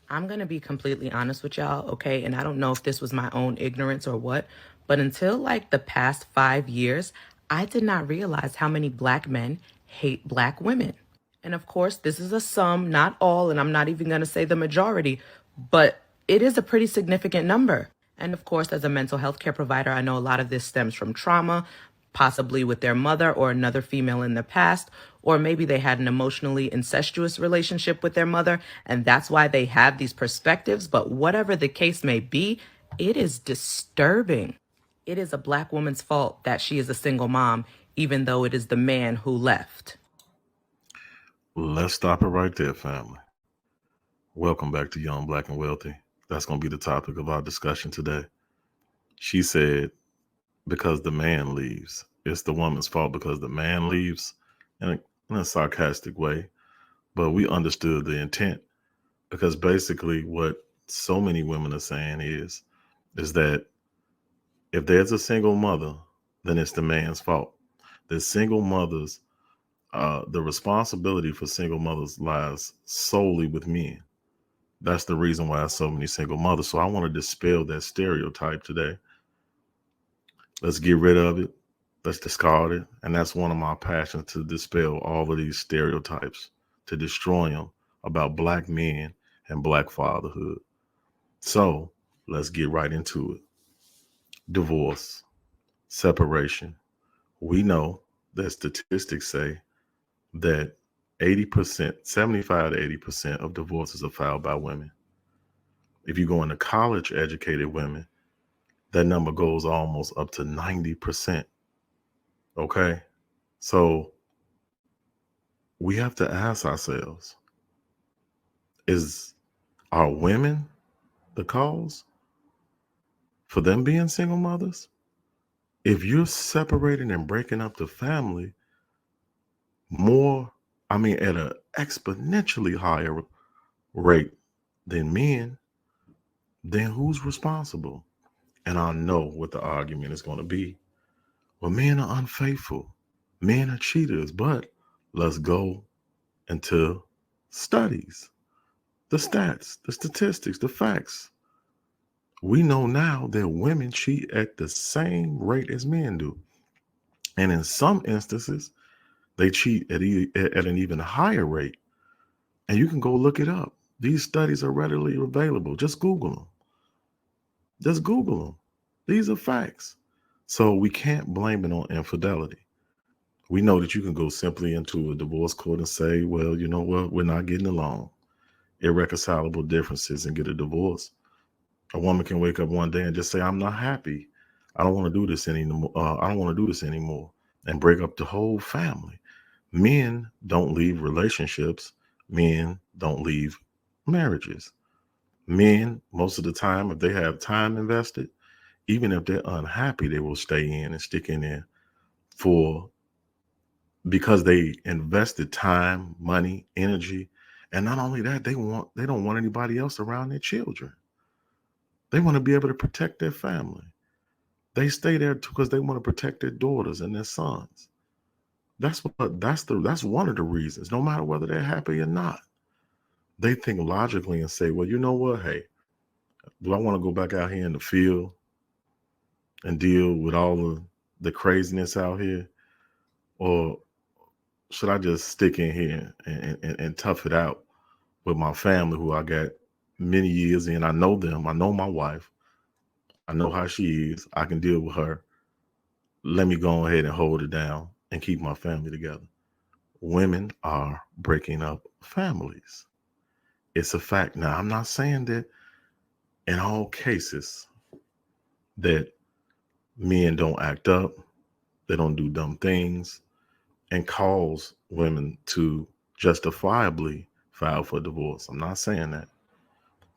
I'm going to be completely honest with y'all, okay? And I don't know if this was my own ignorance or what, but until like the past 5 years, I did not realize how many black men hate black women. And of course, this is a sum, not all, and I'm not even going to say the majority, but it is a pretty significant number. And of course, as a mental health care provider, I know a lot of this stems from trauma, possibly with their mother or another female in the past, or maybe they had an emotionally incestuous relationship with their mother, and that's why they have these perspectives. But whatever the case may be, it is disturbing. It is a black woman's fault that she is a single mom, even though it is the man who left. Let's stop it right there, family. Welcome back to Young, Black, and Wealthy. That's going to be the topic of our discussion today. She said, because the man leaves. It's the woman's fault because the man leaves in a sarcastic way. But we understood the intent because basically what so many women are saying is that if there's a single mother, then it's the man's fault. The single mothers, the responsibility for single mothers lies solely with men. That's the reason why so many single mothers. So I want to dispel that stereotype today. Let's get rid of it. Let's discard it. And that's one of my passions, to dispel all of these stereotypes, to destroy them about black men and black fatherhood. So let's get right into it. Divorce, separation. We know that statistics say that 80%, 75 to 80% of divorces are filed by women. If you go into college educated women, that number goes almost up to 90%. Okay. So we have to ask ourselves, is are women the cause for them being single mothers? If you're separating and breaking up the family more, I mean, at an exponentially higher rate than men, then who's responsible? And I know what the argument is going to be. Well, men are unfaithful, men are cheaters, but let's go into studies, the stats, the statistics, the facts. We know now that women cheat at the same rate as men do. And in some instances, they cheat at an even higher rate. And you can go look it up. These studies are readily available. Just Google them. Just Google them. These are facts. So we can't blame it on infidelity. We know that you can go simply into a divorce court and say, well, you know what, we're not getting along, irreconcilable differences, and get a divorce. A woman can wake up one day and just say, I'm not happy. I don't want to do this anymore. I don't want to do this anymore, and break up the whole family. Men don't leave relationships. Men don't leave marriages. Men, most of the time, if they have time invested, even if they're unhappy, they will stay in and stick in there for because they invested time, money, energy, and not only that, they don't want anybody else around their children. They want to be able to protect their family. They stay there because they want to protect their daughters and their sons. That's one of the reasons. No matter whether they're happy or not, they think logically and say, well, you know what? Hey, do I want to go back out here in the field and deal with all of the craziness out here, or should I just stick in here and tough it out with my family, who I got many years in? I know them. I know my wife. I know how she is. I can deal with her. Let me go ahead and hold it down and keep my family together. Women are breaking up families. It's a fact. Now, I'm not saying that in all cases that men don't act up, they don't do dumb things and cause women to justifiably file for divorce. I'm not saying that.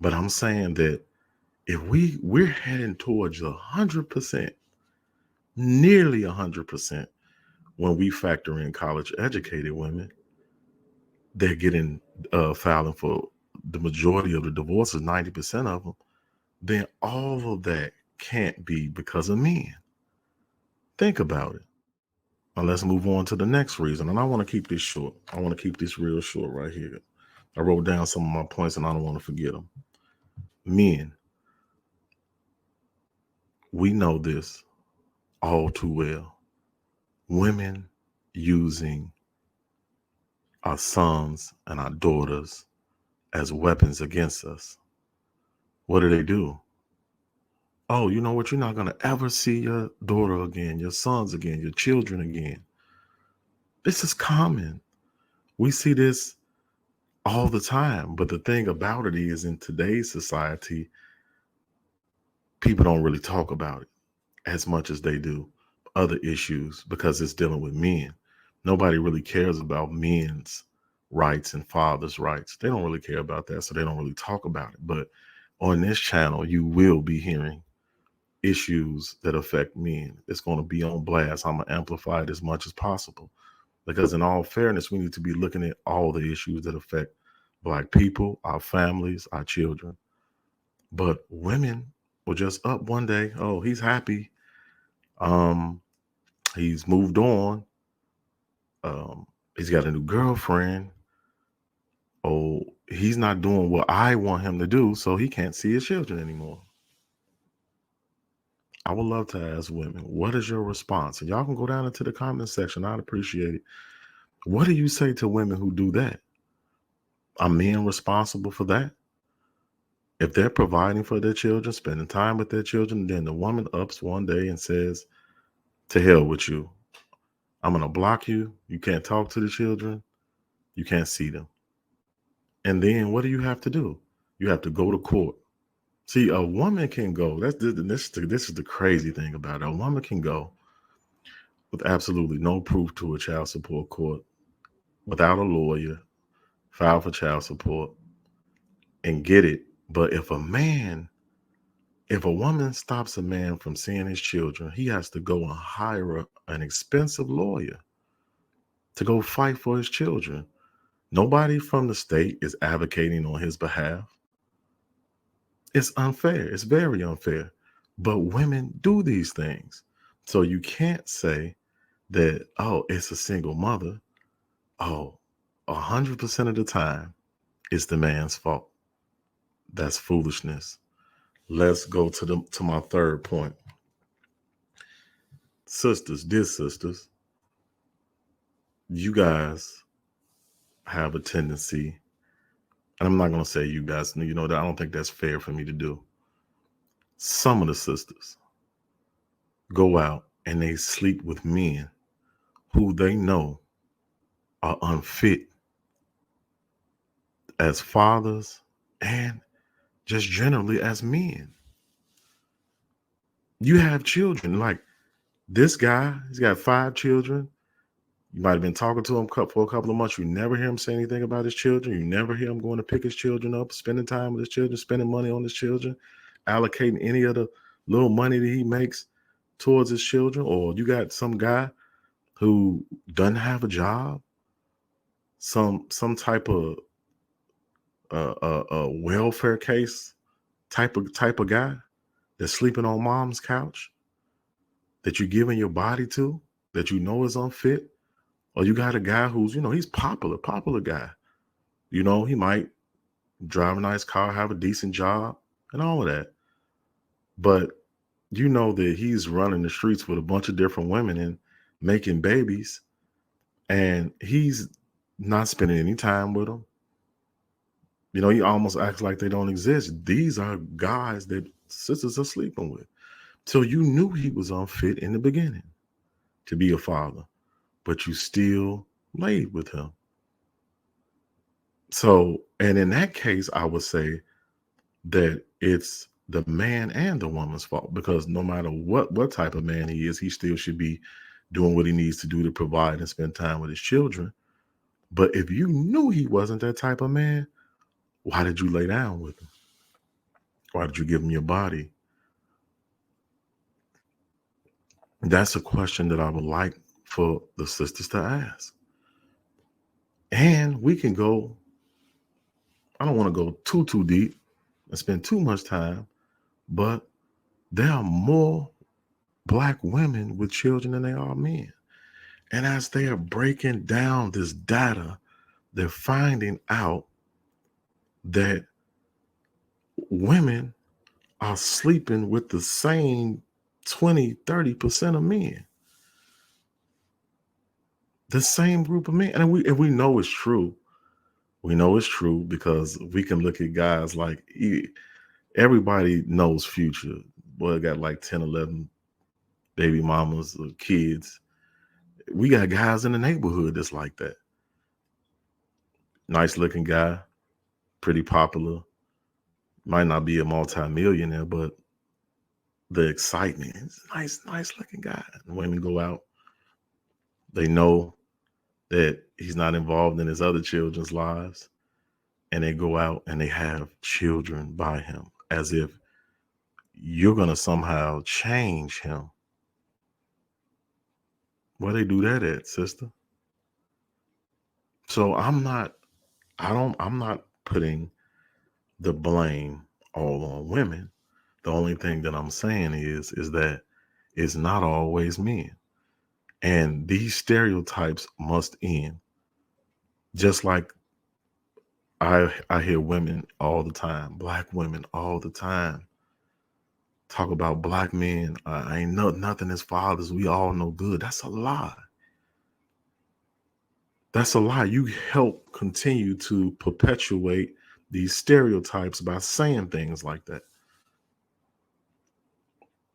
But I'm saying that if we're heading towards 100%, nearly 100%, when we factor in college educated women, they're getting filing for the majority of the divorces, 90% of them, then all of that can't be because of men. Think about it. Now let's move on to the next reason. And I want to keep this short. I want to keep this real short right here. I wrote down some of my points and I don't want to forget them. Men, we know this all too well. Women using our sons and our daughters as weapons against us. What do? Oh, you know what? You're not going to ever see your daughter again, your sons again, your children again. This is common. We see this all the time. But the thing about it is, in today's society, people don't really talk about it as much as they do other issues because it's dealing with men. Nobody really cares about men's rights and fathers' rights. They don't really care about that, so they don't really talk about it. But on this channel, you will be hearing issues that affect men. It's going to be on blast. I'm going to amplify it as much as possible because, in all fairness, we need to be looking at all the issues that affect Black people, our families, our children. But women were just up one day. Oh, he's happy. Um, he's moved on. Um, he's got a new girlfriend. Oh, he's not doing what I want him to do, so he can't see his children anymore. I would love to ask women, what is your response? And y'all can go down into the comment section. I'd appreciate it. What do you say to women who do that? Are men responsible for that? If they're providing for their children, spending time with their children, then the woman ups one day and says, to hell with you. I'm going to block you. You can't talk to the children. You can't see them. And then what do you have to do? You have to go to court. See, a woman can go. This is the crazy thing about it. A woman can go with absolutely no proof to a child support court without a lawyer, file for child support, and get it. But if a woman stops a man from seeing his children, he has to go and hire an expensive lawyer to go fight for his children. Nobody from the state is advocating on his behalf. It's unfair. It's very unfair. But women do these things. So you can't say that, oh, it's a single mother. Oh, 100% of the time, it's the man's fault. That's foolishness. Let's go to my third point. Sisters, dear sisters, you guys have a tendency, and I'm not going to say you guys, I don't think that's fair for me to do. Some of the sisters go out and they sleep with men who they know are unfit as fathers and just generally as men. You have children. Like this guy, he's got 5 children. You might have been talking to him for a couple of months. You never hear him say anything about his children. You never hear him going to pick his children up, spending time with his children, spending money on his children, allocating any of the little money that he makes towards his children. Or you got some guy who doesn't have a job, some type of welfare case type of guy that's sleeping on mom's couch that you're giving your body to that you know is unfit. Or you got a guy who's, he's popular guy. He might drive a nice car, have a decent job, and all of that. But you know that he's running the streets with a bunch of different women and making babies, and he's not spending any time with them. He almost acts like they don't exist. These are guys that sisters are sleeping with. So you knew he was unfit in the beginning to be a father, but you still laid with him. So, and in that case, I would say that it's the man and the woman's fault, because no matter what type of man he is, he still should be doing what he needs to do to provide and spend time with his children. But if you knew he wasn't that type of man, why did you lay down with him? Why did you give him your body? That's a question that I would like for the sisters to ask. And we can go, I don't want to go too deep and spend too much time, but there are more Black women with children than they are men. And as they are breaking down this data, they're finding out that women are sleeping with the same 20-30% of men. The same group of men. And we know it's true. We know it's true because we can look at guys like everybody knows Future. Boy, got like 10, 11 baby mamas or kids. We got guys in the neighborhood that's like that. Nice looking guy, pretty popular. Might not be a multi-millionaire, but the excitement. He's a nice looking guy. And women go out. They know that he's not involved in his other children's lives. And they go out and they have children by him as if you're going to somehow change him. Where they do that at, sister? So I'm not putting the blame all on women. The only thing that I'm saying is that it's not always men. And these stereotypes must end. Just like I hear women all the time, black women all the time, talk about black men. I ain't know nothing as fathers. We all know good. That's a lie. That's a lie. You help continue to perpetuate these stereotypes by saying things like that.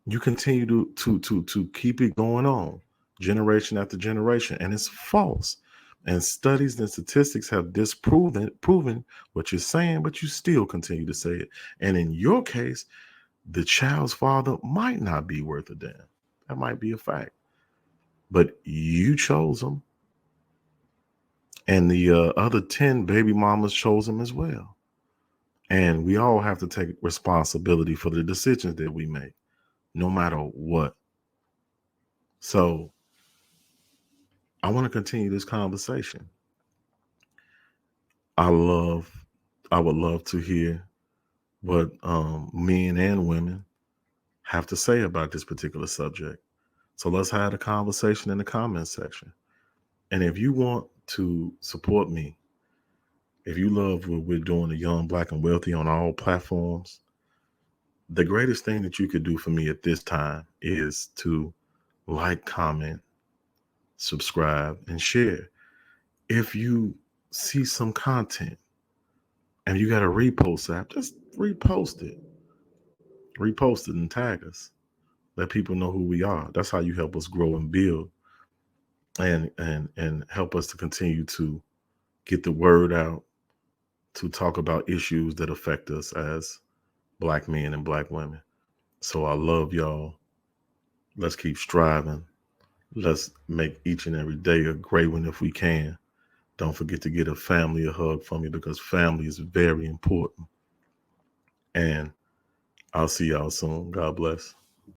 You continue to keep it going on, generation after generation, and it's false. And studies and statistics have proven what you're saying, but you still continue to say it. And in your case, the child's father might not be worth a damn. That might be a fact. But you chose him, and the other 10 baby mamas chose him as well. And we all have to take responsibility for the decisions that we make, no matter what. So I want to continue this conversation. I would love to hear what men and women have to say about this particular subject. So let's have a conversation in the comments section. And if you want to support me, if you love what we're doing, the Young, Black, and Wealthy on all platforms, the greatest thing that you could do for me at this time is to like, comment, subscribe, and share. If you see some content and you got a repost app, just repost it. Repost it and tag us. Let people know who we are. That's how you help us grow and build and help us to continue to get the word out, to talk about issues that affect us as black men and black women. So I love y'all. Let's keep striving. Let's make each and every day a great one if we can. Don't forget to get a family a hug from me because family is very important. And I'll see y'all soon. God bless.